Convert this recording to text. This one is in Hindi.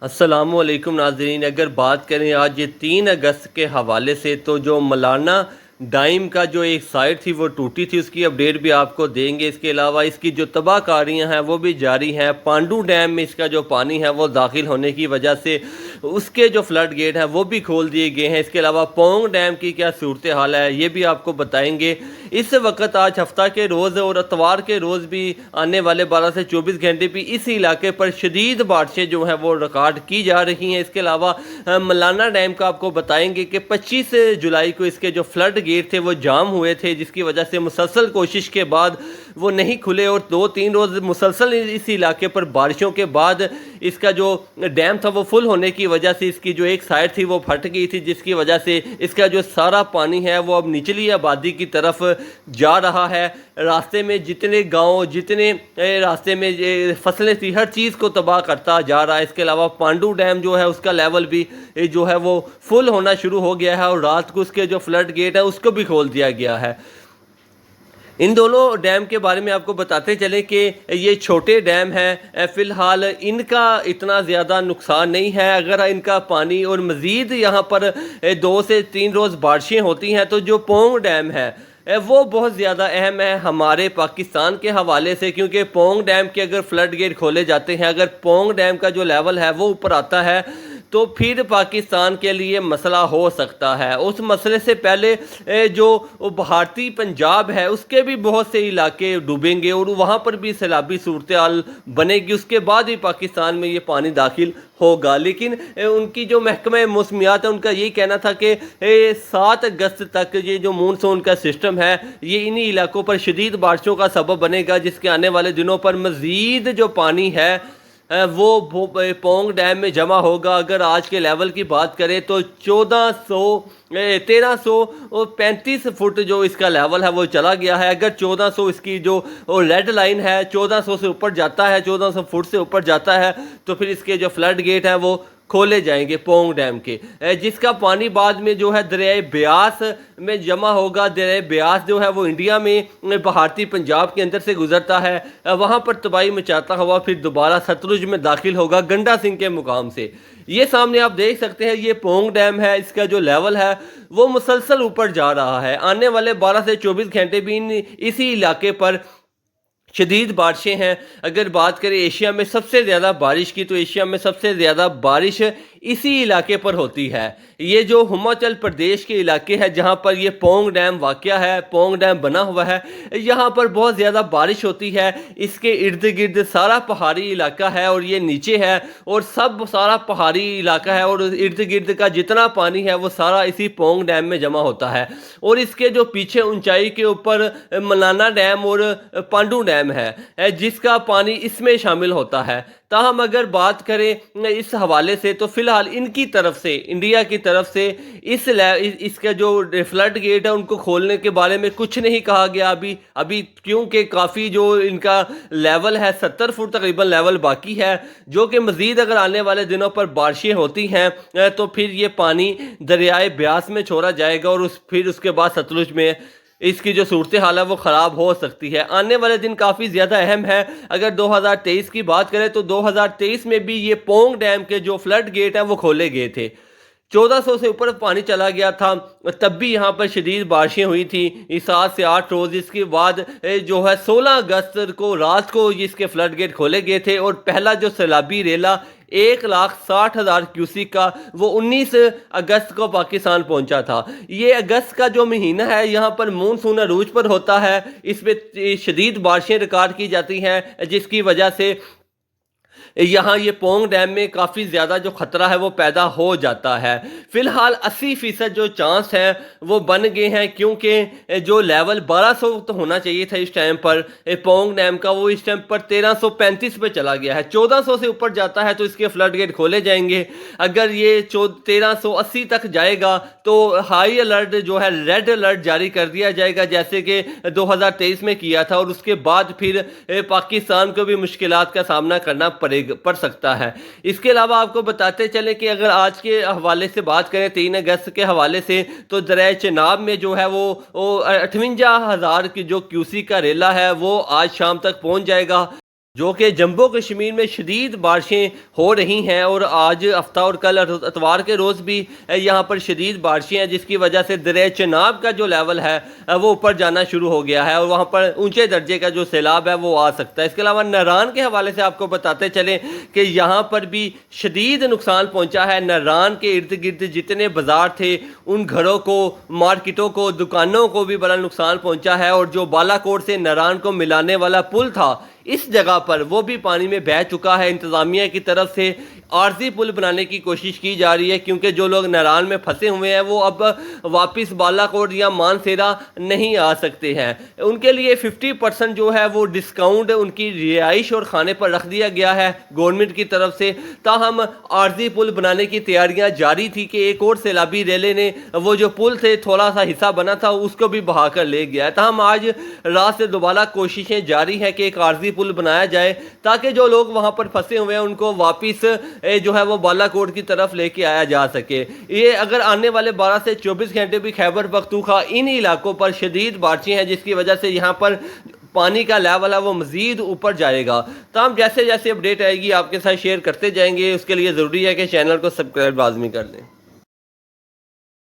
अस्सलामुअलैकुम नाज़रीन। अगर बात करें आज ये 3 अगस्त के हवाले से, तो जो मलाना डाइम का जो एक साइट थी वो टूटी थी, उसकी अपडेट भी आपको देंगे। इसके अलावा इसकी जो तबाहकारियाँ हैं वो भी जारी हैं। पांडू डैम में इसका जो पानी है वो दाखिल होने की वजह से उसके जो फ्लड गेट हैं वो भी खोल दिए गए हैं। इसके अलावा पोंग डैम की क्या सूरत हाल है ये भी आपको बताएंगे। इस वक्त आज हफ्ता के रोज़ और इतवार के रोज़ भी आने वाले 12 से 24 घंटे भी इस इलाके पर शदीद बारिशें जो हैं वो रिकॉर्ड की जा रही हैं। इसके अलावा मलाना डैम का आपको बताएंगे कि 25 जुलाई को इसके जो फ्लड गेट थे वो जाम हुए थे, जिसकी वजह से मुसलसल कोशिश के बाद वो नहीं खुले और 2-3 रोज़ मुसलसल इस इलाके पर बारिशों के बाद इसका जो डैम था वो फुल होने की वजह से इसकी जो एक साइड थी वो फट गई थी, जिसकी वजह से इसका जो सारा पानी है वो अब निचली आबादी की तरफ जा रहा है। रास्ते में जितने गांव, जितने रास्ते में फसलें थी, हर चीज़ को तबाह करता जा रहा है। इसके अलावा पांडू डैम जो है उसका लेवल भी जो है वो फुल होना शुरू हो गया है और रात को उसके जो फ्लड गेट है उसको भी खोल दिया गया है। इन दोनों डैम के बारे में आपको बताते चले कि ये छोटे डैम हैं, फ़िलहाल इनका इतना ज़्यादा नुकसान नहीं है। अगर इनका पानी और मज़ीद यहाँ पर 2 से 3 रोज़ बारिशें होती हैं तो जो पोंग डैम है वो बहुत ज़्यादा अहम है हमारे पाकिस्तान के हवाले से, क्योंकि पोंग डैम के अगर फ्लड गेट खोले जाते हैं, अगर पोंग डैम का जो लेवल है वो ऊपर आता है तो फिर पाकिस्तान के लिए मसला हो सकता है। उस मसले से पहले जो भारतीय पंजाब है उसके भी बहुत से इलाके डूबेंगे और वहाँ पर भी सैलाबी सूरत हाल बनेगी। उसके बाद ही पाकिस्तान में ये पानी दाखिल होगा। लेकिन उनकी जो महकमा मौसमियात है उनका यही कहना था कि 7 अगस्त तक ये जो मानसून का सिस्टम है ये इन्हीं इलाकों पर शदीद बारिशों का सबब बनेगा, जिसके आने वाले दिनों पर मज़ीद जो पानी है वो पोंग डैम में जमा होगा। अगर आज के लेवल की बात करें तो 1335 फुट जो इसका लेवल है वो चला गया है। अगर 1400 इसकी जो रेड लाइन है 1400 से ऊपर जाता है, 1400 फुट से ऊपर जाता है तो फिर इसके जो फ्लड गेट हैं वो खोले जाएंगे पोंग डैम के, जिसका पानी बाद में जो है दरियाए ब्यास में जमा होगा। दरियाए ब्यास जो है वो इंडिया में भारतीय पंजाब के अंदर से गुजरता है, वहाँ पर तबाही मचाता हुआ फिर दोबारा सतलुज में दाखिल होगा गंडा सिंह के मुकाम से। ये सामने आप देख सकते हैं, ये पोंग डैम है, इसका जो लेवल है वो मुसलसल ऊपर जा रहा है। आने वाले 12 से 24 घंटे भी इसी इलाके पर शदीद बारिशें हैं। अगर बात करें एशिया में सबसे ज़्यादा बारिश की, तो एशिया में सबसे ज़्यादा बारिश इसी इलाके पर होती है। ये जो हिमाचल प्रदेश के इलाके हैं जहाँ पर ये पोंग डैम वाक़या है, पोंग डैम बना हुआ है, यहाँ पर बहुत ज़्यादा बारिश होती है। इसके इर्द गिर्द सारा पहाड़ी इलाका है और ये नीचे है और सब सारा पहाड़ी इलाका है और इर्द गिर्द का जितना पानी है वो सारा इसी पोंग डैम में जमा होता है। और इसके जो पीछे ऊंचाई के ऊपर मलाना डैम और पांडू डैम है जिसका पानी इसमें शामिल होता है। ताहम अगर बात करें इस हवाले से तो फिलहाल इनकी तरफ से, इंडिया की तरफ से इसका जो फ्लड गेट है उनको खोलने के बारे में कुछ नहीं कहा गया अभी क्योंकि काफ़ी जो इनका लेवल है 70 फुट तकरीबन लेवल बाकी है, जो कि मज़ीद अगर आने वाले दिनों पर बारिशें होती हैं तो फिर ये पानी दरियाए ब्यास में छोड़ा जाएगा और फिर उसके बाद सतलुज में इसकी जो सूरत हाल है वो ख़राब हो सकती है। आने वाले दिन काफ़ी ज़्यादा अहम है। अगर 2023 की बात करें तो 2023 में भी ये पोंग डैम के जो फ्लड गेट हैं वो खोले गए थे। 1400 से ऊपर पानी चला गया था, तब भी यहाँ पर शदीद बारिशें हुई थी 7 से 8 रोज़। इसके बाद जो है 16 अगस्त को रात को इसके फ्लड गेट खोले गए थे और पहला जो सैलाबी रेला 1,60,000 क्यूसिक का वो 19 अगस्त को पाकिस्तान पहुंचा था। ये अगस्त का जो महीना है यहाँ पर मानसून अरूज पर होता है, इसमें शदीद बारिशें रिकॉर्ड की जाती हैं, जिसकी वजह से यहाँ ये पोंग डैम में काफ़ी ज़्यादा जो ख़तरा है वो पैदा हो जाता है। फ़िलहाल 80% जो चांस हैं वो बन गए हैं, क्योंकि जो लेवल 1200 तो होना चाहिए था इस टाइम पर पोंग डैम का, वो इस टाइम पर 1335 पे चला गया है। 1400 से ऊपर जाता है तो इसके फ्लड गेट खोले जाएंगे। अगर ये 1380 तक जाएगा तो हाई अलर्ट जो है रेड अलर्ट जारी कर दिया जाएगा, जैसे कि 2023 में किया था, और उसके बाद फिर पाकिस्तान को भी मुश्किलात का सामना करना पड़ सकता है। इसके अलावा आपको बताते चले कि अगर आज के हवाले से बात करें 3 अगस्त के हवाले से, तो दरिया चनाब में जो है वो 58,000 की जो क्यूसी का रेला है वो आज शाम तक पहुंच जाएगा। जो कि जम्मू कश्मीर में शदीद बारिशें हो रही हैं और आज हफ्ता और कल इतवार के रोज़ भी यहाँ पर शदीद बारिशें हैं, जिसकी वजह से दरिया चनाब का जो लेवल है वो ऊपर जाना शुरू हो गया है और वहाँ पर ऊंचे दर्जे का जो सैलाब है वो आ सकता है। इसके अलावा नारान के हवाले से आपको बताते चलें कि यहाँ पर भी शदीद नुकसान पहुँचा है। नारान के इर्द गिर्द जितने बाज़ार थे उन घरों को, मार्केटों को, दुकानों को भी बड़ा नुकसान पहुँचा है और जो बालाकोट से नारान को मिलाने वाला पुल था इस जगह पर वो भी पानी में बह चुका है। इंतज़ामिया की तरफ से आर्जी पुल बनाने की कोशिश की जा रही है क्योंकि जो लोग नारान में फंसे हुए हैं वो अब वापस बालाकोट या मानसेरा नहीं आ सकते हैं। उनके लिए 50% जो है वो डिस्काउंट उनकी रिहाइश और खाने पर रख दिया गया है गवर्नमेंट की तरफ से। ताहम आर्जी पुल बनाने की तैयारियां जारी थी कि एक और सैलाबी रेले ने वो जो पुल से थोड़ा सा हिस्सा बना था उसको भी बहा कर ले गया है। ताहम आज रात से दोबारा कोशिशें जारी है कि एक आर्जी पुल बनाया जाए ताकि जो लोग वहां पर फंसे हुए हैं उनको वापस जो है वो बालाकोट की तरफ लेके आया जा सके। ये अगर आने वाले 12 से 24 घंटे भी खैबर पख्तूनख्वा इन इलाकों पर शदीद बारिशें हैं जिसकी वजह से यहाँ पर पानी का लेवल है वो मज़ीद ऊपर जाएगा। तो हम जैसे जैसे अपडेट आएगी आपके साथ शेयर करते जाएंगे। उसके लिए ज़रूरी है कि चैनल को सब्सक्राइब लाजमी कर लें।